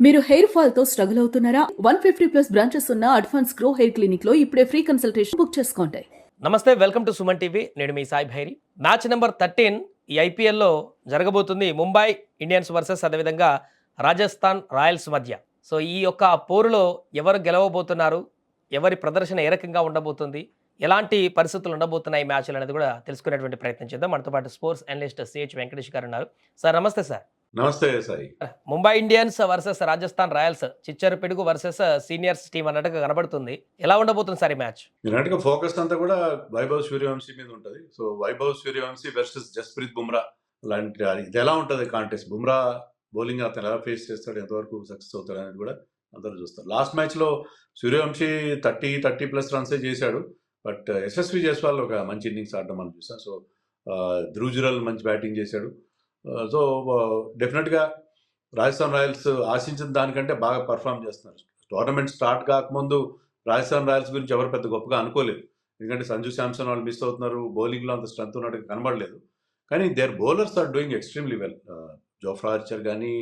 మీరు hair fall తో struggle అవుతున్నారా? 150+ బ్రాంచెస్ ఉన్న అడ్వాన్స్ గ్రో హెయిర్ క్లినిక్ లో ఇప్పుడే ఫ్రీ కన్సల్టేషన్ బుక్ చేసుకోండి. నమస్తే, వెల్కమ్ టు సుమన్ టీవీ. నేను మీ సాయి భైరి. మ్యాచ్ నెంబర్ 13 ఈ ఐపీఎల్లో జరగబోతుంది. ముంబై ఇండియన్స్ వర్సెస్ అదేవిధంగా రాజస్థాన్ రాయల్స్ మధ్య. సో ఈ యొక్క పోరులో ఎవరు గెలవబోతున్నారు, ఎవరి ప్రదర్శన ఏ రకంగా ఉండబోతుంది, ఎలాంటి పరిస్థితులు ఉండబోతున్నాయి మ్యాచ్లు అనేది కూడా తెలుసుకునేటువంటి ప్రయత్నం చేద్దాం. మనతో పాటు స్పోర్ట్స్ అనలిస్ట్ సిహెచ్ వెంకటేష్ గారు ఉన్నారు. సార్ నమస్తే సార్. నమస్తే Sai. Mumbai Indians versus Rajasthan Royals, చిచ్చరు పిడుగు వర్సెస్ సీనియర్స్ టీం అన్నట్టుగా కనబడుతుంది. ఎలా ఉండబోతుంది సార్ ఈ మ్యాచ్? మీరన్నట్టుగా ఫోకస్ అంతా కూడా వైభవ్ సూర్యవంశీ మీద ఉంటుంది. సో వైభవ్ సూర్యవంశీ వర్సెస్ జస్ప్రీత్ బుమ్రా లాంటి ఇది ఎలా ఉంటుంది కాంటెస్ట్. బుమ్రా బౌలింగ్ అతను ఎలా ఫేస్ చేస్తాడు, ఎంతవరకు సక్సెస్ అవుతాడు అనేది కూడా అందరూ చూస్తారు. లాస్ట్ మ్యాచ్లో సూర్యవంశీ 30+ రన్సే చేశాడు. బట్ యశస్వి జైస్వాల్ ఒక మంచి ఇన్నింగ్స్ ఆడడం మనం చూసాం. సో ధ్రువ్ జురెల్ మంచి బ్యాటింగ్ చేశాడు. సో డెఫినెట్గా రాజస్థాన్ రాయల్స్ ఆశించిన దానికంటే బాగా పర్ఫామ్ చేస్తున్నారు. టోర్నమెంట్ స్టార్ట్ కాకముందు రాజస్థాన్ రాయల్స్ గురించి ఎవరు పెద్ద గొప్పగా అనుకోలేదు. ఎందుకంటే సంజు శాంసన్ వాళ్ళు మిస్ అవుతున్నారు, బౌలింగ్లో అంత స్ట్రెంత్ ఉన్నట్టు కనబడలేదు. కానీ there bowlers are doing extremely well. Jofra Archer కానీ,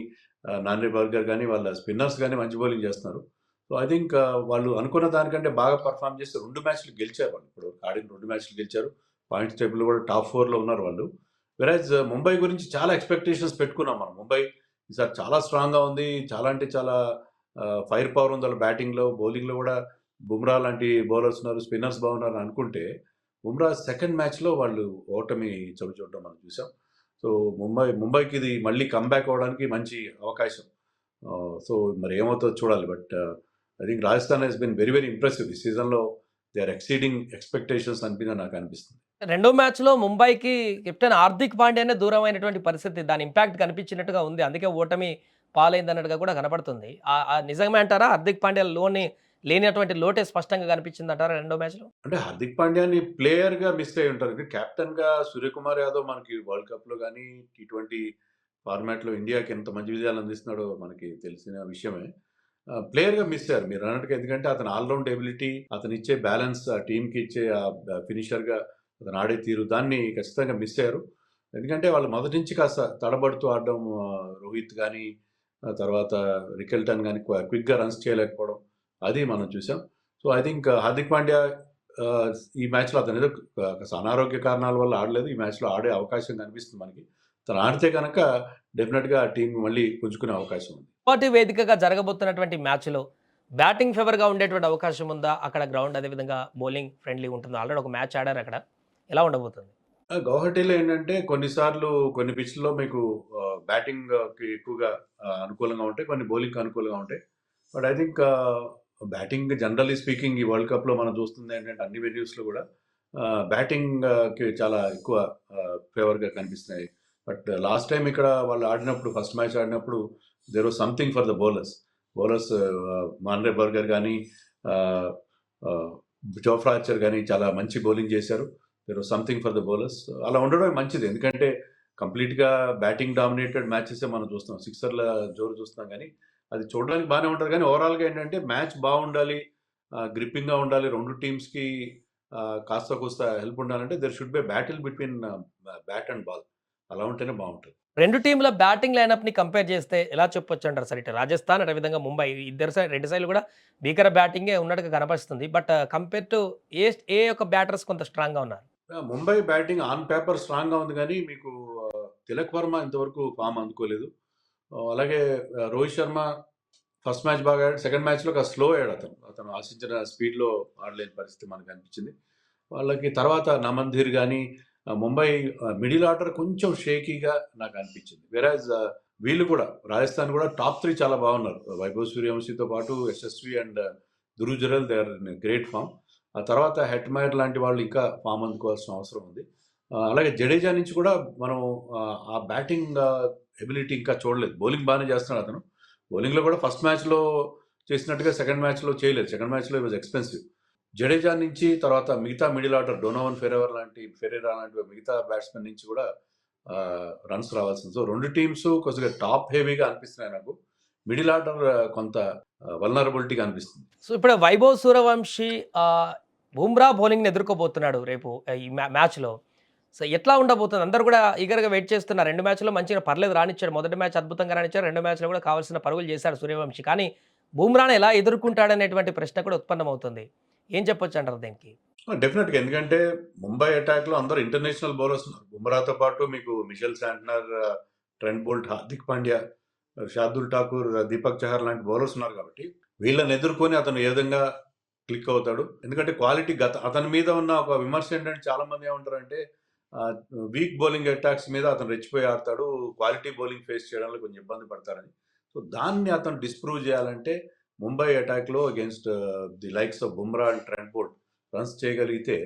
నాన్రే బర్గర్ కానీ, వాళ్ళ స్పిన్నర్స్ కానీ మంచి బౌలింగ్ చేస్తున్నారు. సో ఐ థింక్ వాళ్ళు అనుకున్న దానికంటే బాగా పర్ఫామ్ చేస్తే 2 మ్యాచ్లు గెలిచారు. వాళ్ళు ఇప్పుడు ఆడిన 2 మ్యాచ్లు గెలిచారు. పాయింట్స్ టేబుల్ కూడా టాప్ 4లో ఉన్నారు వాళ్ళు. వెరాజ్ ముంబై గురించి చాలా ఎక్స్పెక్టేషన్స్ పెట్టుకున్నాం మనం. ముంబై ఈసారి చాలా స్ట్రాంగ్గా ఉంది. చాలా అంటే చాలా ఫైర్ పవర్ ఉంది వాళ్ళ బ్యాటింగ్లో. బౌలింగ్లో కూడా బుమ్రా లాంటి బౌలర్స్ ఉన్నారు, స్పిన్నర్స్ బాగున్నారు అనుకుంటే బుమ్రా సెకండ్ మ్యాచ్లో వాళ్ళు ఓటమి చవి చూడడం మనం చూసాం. సో ముంబైకి ఇది మళ్ళీ కంబ్యాక్ అవ్వడానికి మంచి అవకాశం. సో మరి ఏమవుతుందో చూడాలి. But I think Rajasthan has been very impressive ఈ సీజన్లో. దే ఆర్ ఎక్సీడింగ్ ఎక్స్పెక్టేషన్స్ నాకు అనిపిస్తుంది. రెండో మ్యాచ్లో ముంబైకి కెప్టెన్ హార్దిక్ పాండ్యానే దూరం అయినటువంటి పరిస్థితి, దాని ఇంపాక్ట్ కనిపించినట్టుగా ఉంది. అందుకే ఓటమి పాలైంది అన్నట్టుగా కూడా కనపడుతుంది. నిజమే అంటారా? హార్దిక్ పాండ్యా లేనటువంటి లోటే స్పష్టంగా కనిపించింది అంటారా రెండో మ్యాచ్లో? అంటే హార్దిక్ పాండ్యాని ప్లేయర్గా మిస్ అయి ఉంటారు. కెప్టెన్గా సూర్యకుమార్ యాదవ్ మనకి వరల్డ్ కప్లో కానీ T20 ఫార్మాట్లో ఇండియాకి ఎంత మంచి విజయాలు అందిస్తున్నాడో మనకి తెలిసిన విషయమే. ప్లేయర్గా మిస్ అయ్యారు మీరు అన్నట్టుగా. ఎందుకంటే అతను ఆల్రౌండ్ ఎబిలిటీ, అతను ఇచ్చే బ్యాలెన్స్, ఆ టీంకి ఇచ్చే ఫినిషర్గా అతను ఆడే తీరు, దాన్ని ఖచ్చితంగా మిస్ అయ్యారు. ఎందుకంటే వాళ్ళు మొదటి నుంచి కాస్త తడబడుతూ ఆడడం, రోహిత్ కానీ తర్వాత రికెల్టన్ కానీ క్విక్గా రన్స్ చేయలేకపోవడం, అది మనం చూసాం. So I think Hardik Pandya ఈ మ్యాచ్లో అతను ఏదో అనారోగ్య కారణాల వల్ల ఆడలేదు. ఈ మ్యాచ్లో ఆడే అవకాశం కనిపిస్తుంది మనకి. తను ఆడితే కనుక డెఫినెట్గా టీం మళ్ళీ పుంజుకునే అవకాశం ఉంది. పార్టీ వేదికగా జరగబోతున్నటువంటి మ్యాచ్లో బ్యాటింగ్ ఫేవర్గా ఉండేటువంటి అవకాశం ఉందా? అక్కడ గ్రౌండ్ అదేవిధంగా బౌలింగ్ ఫ్రెండ్లీ ఉంటుందా? ఆల్రెడీ ఒక మ్యాచ్ ఆడారు అక్కడ. ఎలా ఉండబోతుంది? గౌహటిలో ఏంటంటే కొన్నిసార్లు కొన్ని పిచ్ల్లో మీకు బ్యాటింగ్కి ఎక్కువగా అనుకూలంగా ఉంటాయి, కొన్ని బౌలింగ్కి అనుకూలంగా ఉంటాయి. But I think batting generally speaking ఈ వరల్డ్ కప్లో మనం చూస్తుంది ఏంటంటే అన్ని వెన్యూస్లో కూడా బ్యాటింగ్కి చాలా ఎక్కువ ఫేవర్గా కనిపిస్తున్నాయి. బట్ లాస్ట్ టైం ఇక్కడ వాళ్ళు ఆడినప్పుడు, ఫస్ట్ మ్యాచ్ ఆడినప్పుడు there was something for the bowlers Nandre Burger కానీ, జోఫ్రా ఆర్చర్ కానీ చాలా మంచి బౌలింగ్ చేశారు. There was something for the bowlers. అలా ఉండడం మంచిది. ఎందుకంటే కంప్లీట్గా బ్యాటింగ్ డామినేటెడ్ మ్యాచెసే మనం చూస్తాం, సిక్సర్ల జోరు చూస్తాం. కానీ అది చూడడానికి బాగానే ఉంటుంది. కానీ ఓవరాల్గా ఏంటంటే మ్యాచ్ బాగుండాలి, గ్రిప్పింగ్గా ఉండాలి, 2 టీమ్స్కి కాస్త కూస్త హెల్ప్ ఉండాలంటే there should be battle between bat and ball. అలా ఉంటేనే బాగుంటుంది. రెండు టీంల బ్యాటింగ్ లైనప్ని కంపేర్ చేస్తే ఎలా చెప్పొచ్చు అంటారు సార్? ఇటు రాజస్థాన్, అదేవిధంగా ముంబై, ఇద్దరు సైడ్ రెండు సైడ్లు కూడా భీకర బ్యాటింగే ఉన్నట్టుగా కనపరుస్తుంది. బట్ కంపేర్ టు ఏ యొక్క బ్యాటర్స్ కొంత స్ట్రాంగ్గా ఉన్నారు? ముంబై బ్యాటింగ్ ఆన్ పేపర్ స్ట్రాంగ్గా ఉంది. కానీ మీకు తిలక్ వర్మ ఇంతవరకు ఫామ్ అందుకోలేదు. అలాగే రోహిత్ శర్మ ఫస్ట్ మ్యాచ్ బాగా ఆడాడు, సెకండ్ మ్యాచ్లో ఒక స్లో అయ్యాడు. అతను ఆశించిన స్పీడ్లో ఆడలేని పరిస్థితి మనకు అనిపించింది. వాళ్ళకి తర్వాత నమన్ధీర్ కానీ ముంబై మిడిల్ ఆర్డర్ కొంచెం షేకీగా నాకు అనిపించింది. వెరాజ్ వీళ్ళు కూడా రాజస్థాన్ కూడా టాప్ 3 చాలా బాగున్నారు. వైభవ్ సూర్యవంశీతో పాటు Yashasvi and Dhruv Jurel, they are in great form. ఆ తర్వాత హెట్మైర్ లాంటి వాళ్ళు ఇంకా ఫామ్ అందుకోవాల్సిన అవసరం ఉంది. అలాగే జడేజా నుంచి కూడా మనం ఆ బ్యాటింగ్ ఎబిలిటీ ఇంకా చూడలేదు. బౌలింగ్ బాగానే చేస్తున్నాడు అతను. బౌలింగ్లో కూడా ఫస్ట్ మ్యాచ్లో చేసినట్టుగా సెకండ్ మ్యాచ్లో చేయలేదు. సెకండ్ మ్యాచ్లో ఇట్ వాజ్ ఎక్స్పెన్సివ్. జడేజా నుంచి తర్వాత మిగతా మిడిల్ ఆర్డర్ డోనోవన్ ఫెరేరా లాంటి మిగతా బ్యాట్స్మెన్ నుంచి కూడా రన్స్ రావాల్సింది. సో 2 టీమ్స్ కొద్దిగా టాప్ హెవీగా అనిపిస్తున్నాయి నాకు. మిడిల్ ఆర్డర్ కొంత వల్నరబిలిటీగా అనిపిస్తుంది. సో ఇప్పుడు వైభవ్ సూర్యవంశీ బుమ్రా బౌలింగ్ని ఎదుర్కోబోతున్నాడు రేపు ఈ మ్యాచ్లో. సో ఎట్లా ఉండబోతుంది? అందరూ కూడా ఈగర్‌గా వెయిట్ చేస్తున్నారు. 2 మ్యాచ్‌లో మంచిగా పర్లేదు రానిచ్చాడు. మొదటి మ్యాచ్ అద్భుతంగా రానిచ్చాడు. 2 మ్యాచ్‌లో కూడా కావాల్సిన పరుగులు చేశాడు సూర్యవంశి. కానీ బూమ్రాను ఎలా ఎదుర్కుంటాడనేటువంటి ప్రశ్న కూడా ఉత్పన్నమవుతుంది. ఏం చెప్పొచ్చంటారు దీనికి? డెఫినెట్‌గా. ఎందుకంటే ముంబై అటాక్‌లో అందరూ ఇంటర్నేషనల్ బౌలర్స్ ఉన్నారు. బుమ్రాతో పాటు మీకు Mitchell Santner, Trent Boult, Hardik Pandya, Shardul Thakur, Deepak Chahar లాంటి బౌలర్స్ ఉన్నారు కాబట్టి వీళ్ళని ఎదుర్కొని అతను ఏ విధంగా క్లిక్ అవుతాడు. ఎందుకంటే క్వాలిటీ అతని మీద ఉన్న ఒక విమర్శ ఏంటంటే చాలామంది ఏమంటారంటే వీక్ బౌలింగ్ అటాక్స్ మీద అతను రెచ్చిపోయి ఆడతాడు. క్వాలిటీ బౌలింగ్ ఫేస్ చేయడంలో కొంచెం ఇబ్బంది పడతారని. సో దాన్ని అతను డిస్ప్రూవ్ చేయాలంటే ముంబై అటాక్‌లో against the likes of Bumrah and Trent Boult runs చేయగలిగితే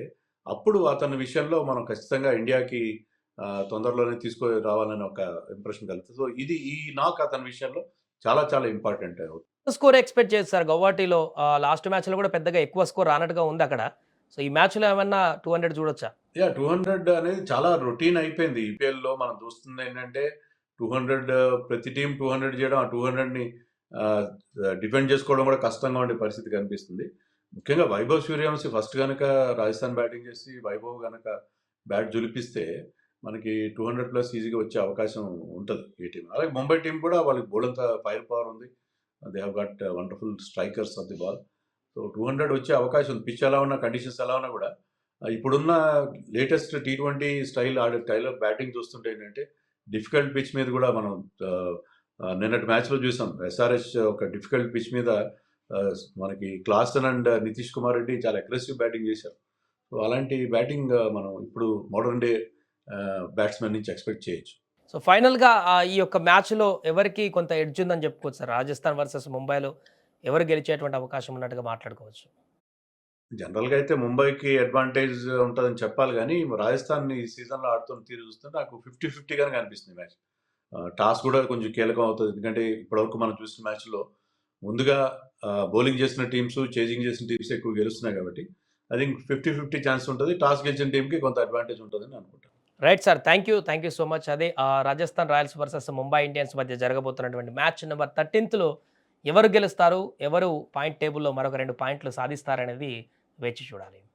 అప్పుడు అతని విషయంలో మనం ఖచ్చితంగా ఇండియాకి తొందరలోనే తీసుకొని రావాలని ఒక ఇంప్రెషన్ కలుగుతుంది. సో ఈ నాక్ అతని విషయంలో చాలా చాలా ఇంపార్టెంట్ అవుతుంది. స్కోర్ ఎక్స్‌పెక్ట్ చేస్తారు గౌహాటీలో. లాస్ట్ మ్యాచ్‌లో కూడా పెద్దగా ఎక్కువ స్కోర్ రానట్టుగా ఉందక్కడ. సో ఈ మ్యాచ్‌లో ఏమన్నా 200 చూడొచ్చా? 200 అనేది చాలా రొటీన్ అయిపోయింది. ఈపీఎల్‌లో మనం చూస్తుంది ఏంటంటే 200 ప్రతి టీమ్ 200 చేయడం, ఆ 200ని ఆహ్, డిఫెండ్ చేసుకోవడం కూడా కష్టంగా ఉండే పరిస్థితి కనిపిస్తుంది. ముఖ్యంగా వైభవ్ సూర్యవంశి ఫస్ట్ గనక రాజస్థాన్ బ్యాటింగ్ చేసి వైభవ్ గనక బ్యాట్ ఝుళిపిస్తే మనకి 200 ప్లస్ ఈజీగా వచ్చే అవకాశం ఉంటది ఈ టీమ్. అలాగే ముంబై టీమ్ కూడా వాళ్ళకి బోలెడంత ఫైర్ పవర్ ఉంది. They have got wonderful strikers of the ball. So 200 వచ్చే అవకాశం ఉంది. పిచ్ ఎలా ఉన్నా, కండిషన్స్ ఎలా ఉన్నా కూడా ఇప్పుడున్న లేటెస్ట్ టీ20 స్టైల్ ఆడే స్టైల్ ఆఫ్ బ్యాటింగ్ చూస్తుంటే ఏంటంటే డిఫికల్ట్ పిచ్ మీద కూడా మనం నిన్నటి మ్యాచ్‌లో చూసాం. ఎస్ఆర్‌హెచ్ ఒక డిఫికల్ట్ పిచ్ మీద మనకి క్లాసన్ అండ్ నితీష్ కుమార్ రెడ్డి చాలా అగ్రెసివ్ బ్యాటింగ్ చేశారు. సో అలాంటి బ్యాటింగ్ మనం ఇప్పుడు మోడర్న్ డే బ్యాట్స్‌మెన్ నుంచి ఎక్స్‌పెక్ట్ చేయొచ్చు. సో ఫైనల్‌గా ఈ యొక్క మ్యాచ్‌లో ఎవరికి కొంత ఎడ్జ్ ఉందని చెప్పుకోవచ్చు సార్? రాజస్థాన్ వర్సెస్ ముంబైలో ఎవరు గెలిచేటువంటి అవకాశం ఉన్నట్టుగా మాట్లాడుకోవచ్చు? జనరల్‌గా అయితే ముంబైకి అడ్వాంటేజ్ ఉంటదని చెప్పాలి గానీ, రాజస్థాన్ ఈ సీజన్‌లో ఆడుతున్న తీరు చూస్తుంటే నాకు 50, 50 గానే కనిపిస్తుంది మ్యాచ్. టాస్ కూడా కొంచెం కీలకం అవుతది. ఎందుకంటే ఇప్పటివరకు మనం చూసిన మ్యాచ్‌లో ముందుగా బౌలింగ్ చేసిన టీమ్స్, చేజింగ్ చేసిన టీమ్స్ ఎక్కువ గెలుస్తున్నాయి కాబట్టి, ఐ థింక్ 50, 50 ఛాన్స్ ఉంటది. టాస్ గెలిచిన టీమ్‌కి కొంత అడ్వాంటేజ్ ఉంటదని అనుకుంటాను. Right sir. Thank you so much. అదే Rajasthan Royals versus Mumbai Indians మధ్య జరగబోతున్నటువంటి మ్యాచ్ నంబర్ 13లో ఎవరు గెలుస్తారు? ఎవరు పాయింట్ టేబుల్‌లో మరొక 2 పాయింట్లు సాధిస్తారనేది వేచి చూడాలి.